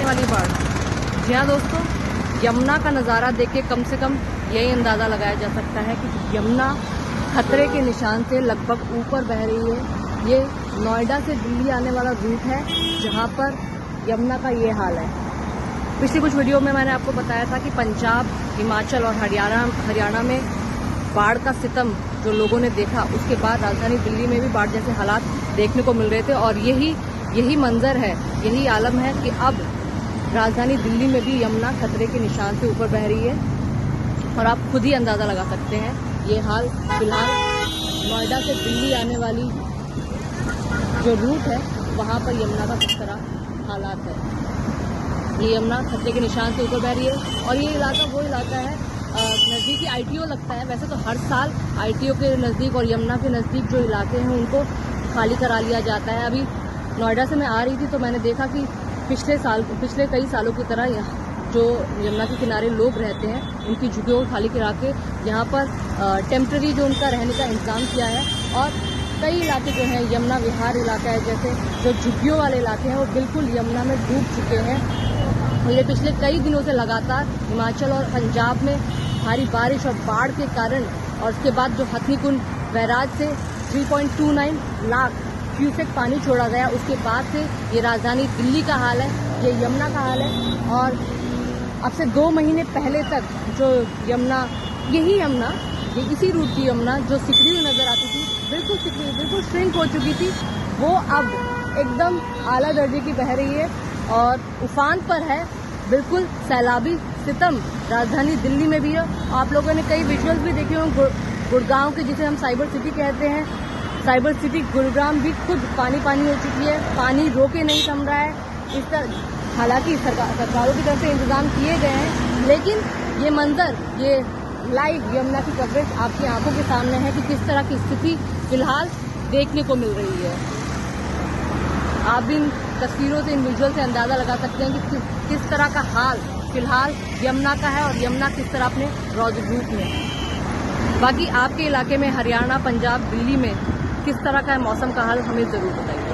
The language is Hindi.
वाली बाढ़। जी हाँ दोस्तों, यमुना का नज़ारा देख के कम से कम यही अंदाज़ा लगाया जा सकता है कि यमुना खतरे के निशान से लगभग ऊपर बह रही है। ये नोएडा से दिल्ली आने वाला रूट है जहाँ पर यमुना का ये हाल है। पिछली कुछ वीडियो में मैंने आपको बताया था कि पंजाब, हिमाचल और हरियाणा में बाढ़ का सितम जो लोगों ने देखा, उसके बाद राजधानी दिल्ली में भी बाढ़ जैसे हालात देखने को मिल रहे थे। और यही मंजर है, यही आलम है कि अब राजधानी दिल्ली में भी यमुना खतरे के निशान से ऊपर बह रही है। और आप खुद ही अंदाज़ा लगा सकते हैं ये हाल। फिलहाल नोएडा से दिल्ली आने वाली जो रूट है वहाँ पर यमुना का किस तरह हालात है। ये यमुना खतरे के निशान से ऊपर बह रही है और ये इलाका वो इलाका है, नज़दीकी आईटीओ लगता है। वैसे तो हर साल आईटीओ के नज़दीक और यमुना के नज़दीक जो इलाके हैं उनको खाली करा लिया जाता है। अभी नोएडा से मैं आ रही थी तो मैंने देखा कि पिछले कई सालों की तरह जो यमुना के किनारे लोग रहते हैं उनकी झुग्गियों को खाली करा के यहाँ पर टेम्प्रेरी जो उनका रहने का इंतज़ाम किया है। और कई इलाके जो हैं, यमुना विहार इलाका है जैसे, जो झुग्गियों वाले इलाके हैं वो बिल्कुल यमुना में डूब चुके हैं। और ये पिछले कई दिनों से लगातार हिमाचल और पंजाब में भारी बारिश और बाढ़ के कारण, और उसके बाद जो हथनीकुंड बैराज से 3.29 लाख क्यूसेक पानी छोड़ा गया, उसके बाद से ये राजधानी दिल्ली का हाल है, ये यमुना का हाल है। और अब से 2 महीने पहले तक जो यमुना, ये इसी रूट की यमुना जो सिकड़ी हुई नज़र आती थी, बिल्कुल श्रिंक हो चुकी थी, वो अब एकदम आला दर्जे की बह रही है और उफान पर है। बिल्कुल सैलाबी सितम राजधानी दिल्ली में भी है। आप लोगों ने कई विजुअल्स भी देखे होंगे गुड़गांव के, जिसे हम साइबर सिटी कहते हैं। साइबर सिटी गुरुग्राम भी खुद पानी हो चुकी है, पानी रोके नहीं थम रहा है। इस तरह हालांकि सरकारों की तरफ से इंतजाम किए गए हैं, लेकिन ये मंजर, ये लाइव यमुना की कवरेज आपकी आंखों के सामने है कि किस तरह की स्थिति फिलहाल देखने को मिल रही है। आप इन तस्वीरों से, इन विजुअल से अंदाज़ा लगा सकते हैं कि किस तरह का हाल फिलहाल यमुना का है और यमुना किस तरह अपने रौद्र रूप में। बाकी आपके इलाके में, हरियाणा, पंजाब, दिल्ली में किस तरह का है मौसम का हाल, हमें ज़रूर बताइए।